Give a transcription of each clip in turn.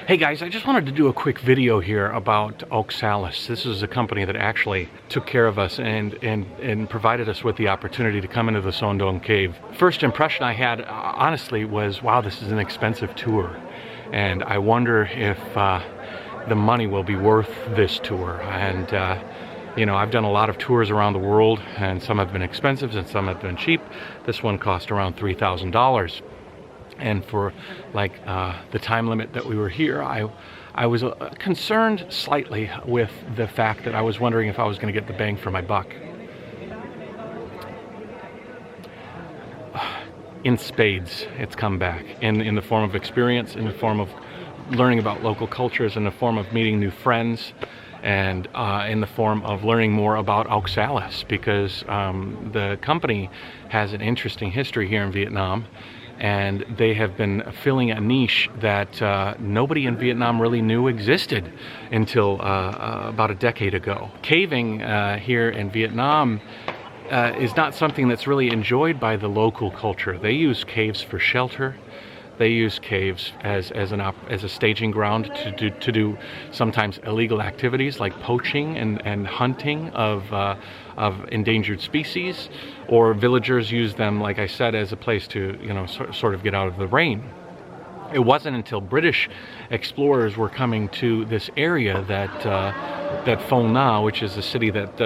Hey guys, I just wanted to do a quick video here about Oxalis. This is a company that actually took care of us and provided us with the opportunity to come into the Sondong Cave. First impression I had, honestly, was, wow, this is an expensive tour. And I wonder if the money will be worth this tour. And you know, I've done a lot of tours around the world, and some have been expensive and some have been cheap. This one cost around $3,000. And for like the time limit that we were here, I was concerned slightly with the fact that I was wondering if I was going to get the bang for my buck. In spades, it's come back in the form of experience, in the form of learning about local cultures, in the form of meeting new friends, and in the form of learning more about Oxalis, because the company has an interesting history here in Vietnam. And they have been filling a niche that nobody in Vietnam really knew existed until about a decade ago. Caving here in Vietnam is not something that's really enjoyed by the local culture. They use caves for shelter. They use caves as a staging ground to do sometimes illegal activities like poaching and hunting of endangered species, or villagers use them, like I said, as a place to, you know, sort of get out of the rain. It wasn't until British explorers were coming to this area that Phong Nha, which is the city that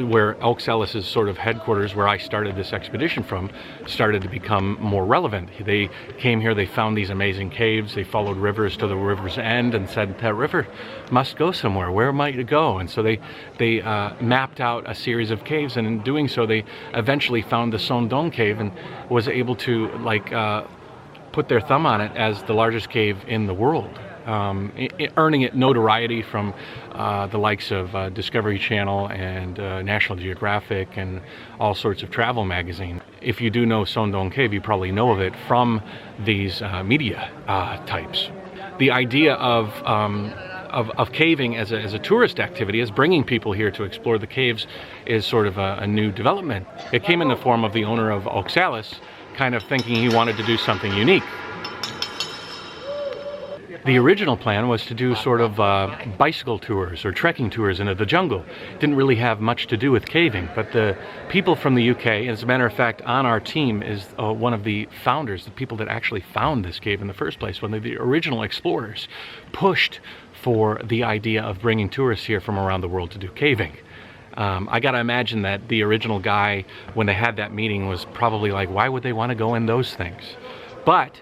where Oxalis' sort of headquarters, where I started this expedition from, started to become more relevant. They came here, they found these amazing caves, they followed rivers to the river's end and said, that river must go somewhere, where might it go? And so they mapped out a series of caves, and in doing so they eventually found the Sondong cave and was able to put their thumb on it as the largest cave in the world, earning it notoriety from the likes of Discovery Channel and National Geographic and all sorts of travel magazines. If you do know Sondong Cave, you probably know of it from these media types. The idea of caving as a tourist activity, as bringing people here to explore the caves, is sort of a new development. It came in the form of the owner of Oxalis kind of thinking he wanted to do something unique. The original plan was to do sort of bicycle tours or trekking tours into the jungle. Didn't really have much to do with caving, but the people from the UK, as a matter of fact, on our team is one of the founders, the people that actually found this cave in the first place, one of the original explorers, pushed for the idea of bringing tourists here from around the world to do caving. I gotta imagine that the original guy, when they had that meeting, was probably like, why would they want to go in those things? But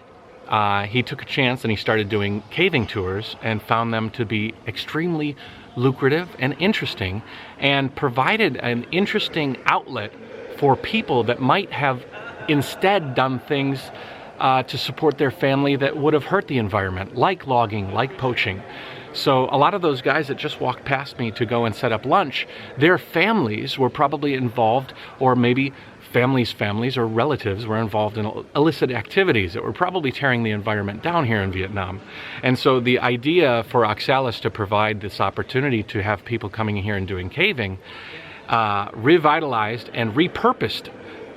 he took a chance and he started doing caving tours and found them to be extremely lucrative and interesting, and provided an interesting outlet for people that might have instead done things to support their family that would have hurt the environment, like logging, like poaching. So a lot of those guys that just walked past me to go and set up lunch, their families were probably involved, or maybe families or relatives were involved in illicit activities that were probably tearing the environment down here in Vietnam. And so the idea for Oxalis to provide this opportunity to have people coming here and doing caving revitalized and repurposed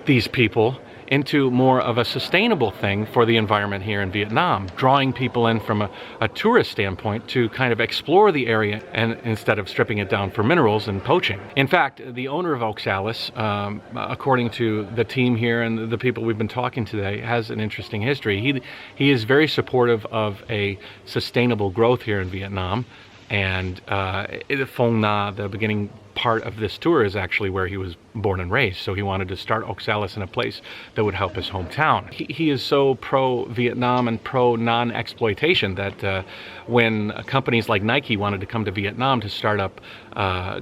these people into more of a sustainable thing for the environment here in Vietnam, drawing people in from a tourist standpoint to kind of explore the area, and instead of stripping it down for minerals and poaching. In fact, the owner of Oxalis, according to the team here and the people we've been talking today, has an interesting history. He is very supportive of a sustainable growth here in Vietnam, and Phong Nha, the beginning part of this tour, is actually where he was born and raised, so he wanted to start Oxalis in a place that would help his hometown. He is so pro-Vietnam and pro-non-exploitation that when companies like Nike wanted to come to Vietnam to start up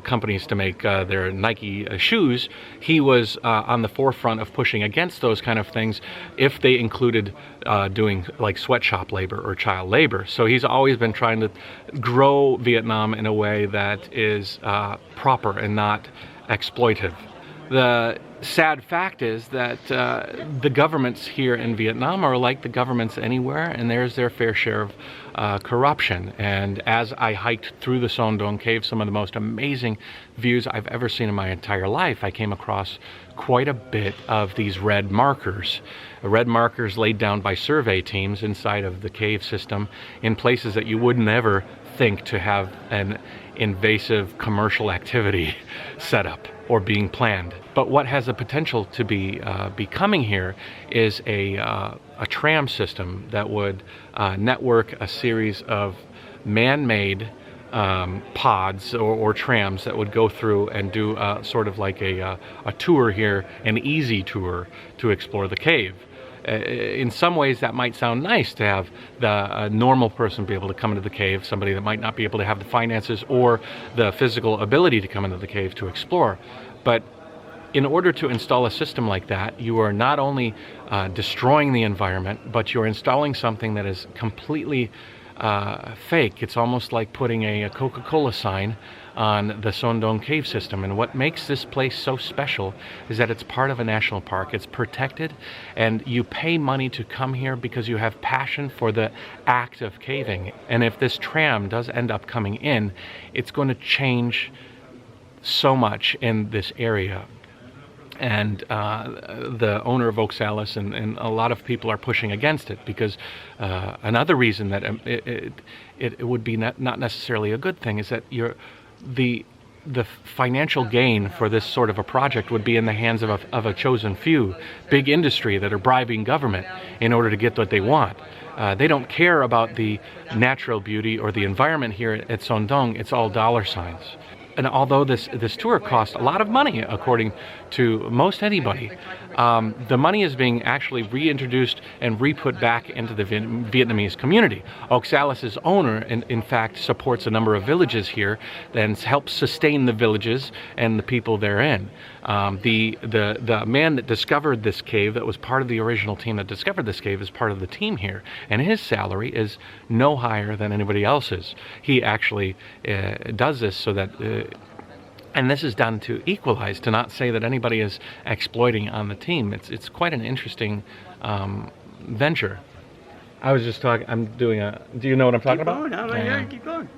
companies to make their Nike shoes, he was on the forefront of pushing against those kind of things if they included doing like sweatshop labor or child labor. So he's always been trying to grow Vietnam in a way that is proper and not exploitive. The sad fact is that the governments here in Vietnam are like the governments anywhere, and there's their fair share corruption. And as I hiked through the Sondong Cave, some of the most amazing views I've ever seen in my entire life, I came across quite a bit of these red markers laid down by survey teams inside of the cave system in places that you would never think to have an invasive commercial activity set up or being planned. But what has the potential to be coming here is a tram system that would network a series of man-made pods or trams that would go through and do sort of like a tour here, an easy tour to explore the cave. In some ways that might sound nice to have the normal person be able to come into the cave, somebody that might not be able to have the finances or the physical ability to come into the cave to explore. But in order to install a system like that, you are not only destroying the environment, but you're installing something that is completely fake. It's almost like putting a Coca-Cola sign on the Sondong cave system. And what makes this place so special is that it's part of a national park. It's protected, and you pay money to come here because you have passion for the act of caving. And if this tram does end up coming in, it's going to change so much in this area. And the owner of Oxalis and a lot of people are pushing against it because another reason that it would be not necessarily a good thing is that the financial gain for this sort of a project would be in the hands of a chosen few, big industry that are bribing government in order to get what they want. They don't care about the natural beauty or the environment here at Sondong. It's all dollar signs. And although this tour costs a lot of money, according to most anybody, the money is being actually reintroduced and re-put back into the Vietnamese community. Oxalis' owner, in fact, supports a number of villages here and helps sustain the villages and the people therein. The man that discovered this cave, that was part of the original team that discovered this cave, is part of the team here, and his salary is no higher than anybody else's. He actually does this so that and this is done to equalize, to not say that anybody is exploiting on the team. It's quite an interesting venture. I was just talking, I'm doing do you know what I'm talking about? Keep going, I'm keep going.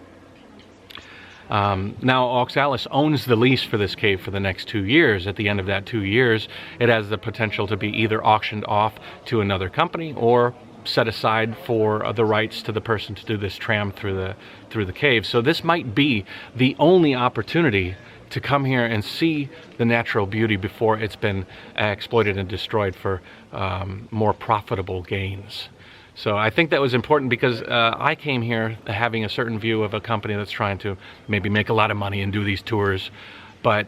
Now Oxalis owns the lease for this cave for the next 2 years. At the end of that 2 years, it has the potential to be either auctioned off to another company or set aside for the rights to the person to do this tram through the cave. So this might be the only opportunity to come here and see the natural beauty before it's been exploited and destroyed for more profitable gains. So I think that was important because I came here having a certain view of a company that's trying to maybe make a lot of money and do these tours. But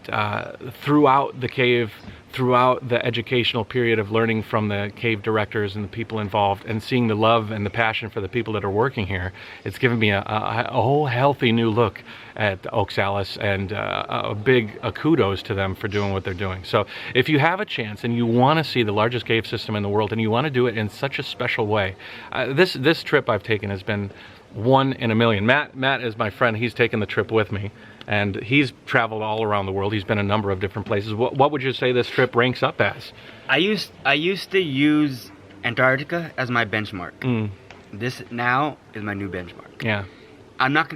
throughout the cave, throughout the educational period of learning from the cave directors and the people involved and seeing the love and the passion for the people that are working here, it's given me a whole healthy new look at Oxalis, and a big kudos to them for doing what they're doing. So if you have a chance and you want to see the largest cave system in the world and you want to do it in such a special way, this trip I've taken has been one in a million. Matt is my friend. He's taken the trip with me, and he's traveled all around the world. He's been a number of different places. What would you say this trip ranks up as? I used to use Antarctica as my benchmark. This now is my new benchmark. Yeah. I'm not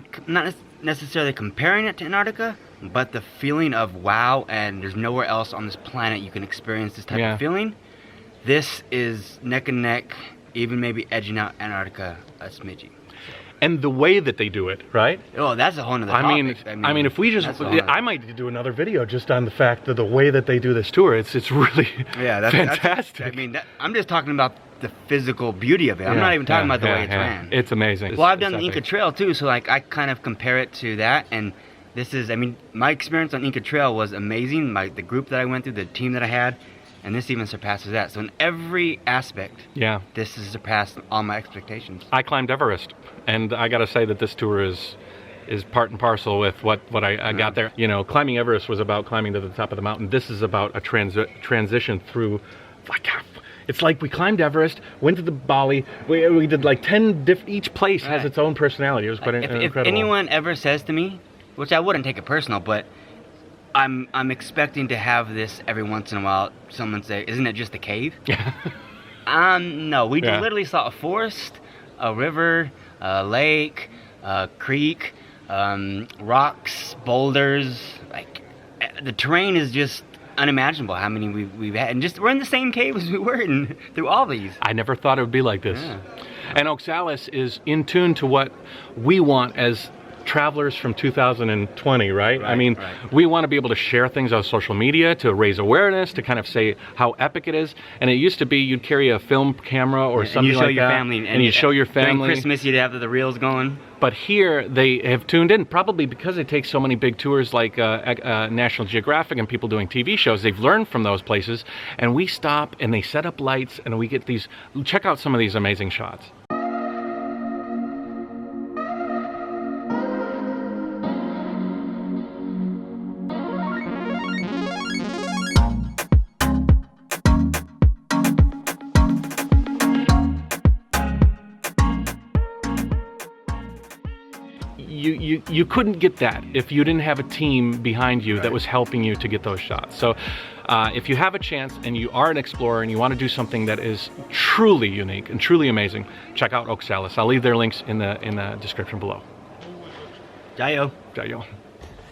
necessarily comparing it to Antarctica, but the feeling of wow, and there's nowhere else on this planet you can experience this type of feeling. This is neck and neck, even maybe edging out Antarctica a smidgy. And the way that they do it, right? Oh, that's a whole nother topic. I mean, if we just, I might do another video just on the fact that the way that they do this tour, it's really fantastic. I'm just talking about the physical beauty of it. I'm not even talking about the way it's ran. It's amazing. Well, I've done the Inca Trail too, so like I kind of compare it to that. And this is, my experience on Inca Trail was amazing. The group that I went through, the team that I had, and this even surpasses that. So in every aspect, this has surpassed all my expectations. I climbed Everest, and I got to say that this tour is part and parcel with what I got there. You know, climbing Everest was about climbing to the top of the mountain. This is about a transition through. It's like we climbed Everest, went to the Bali. We did like 10 different. Each place has its own personality. It was quite incredible. If anyone ever says to me, which I wouldn't take it personal, but I'm expecting to have this every once in a while. Someone say, "Isn't it just a cave?" No, we literally saw a forest, a river, lake, creek, rocks, boulders. Like the terrain is just unimaginable. How many we've had, and just we're in the same cave as we were in through all these. I never thought it would be like this. Yeah. And Oxalis is in tune to what we want as travelers from 2020, right? I mean, we want to be able to share things on social media to raise awareness, to kind of say how epic it is. And it used to be you'd carry a film camera or something like that. And you show your family. And you show your family. During Christmas, you'd have the reels going. But here they have tuned in, probably because they take so many big tours like National Geographic and people doing TV shows. They've learned from those places. And we stop and they set up lights and we get these, check out some of these amazing shots. You couldn't get that if you didn't have a team behind you that was helping you to get those shots. So if you have a chance and you are an explorer and you want to do something that is truly unique and truly amazing, check out Oxalis. I'll leave their links in the description below. Jayoe. Jayoe.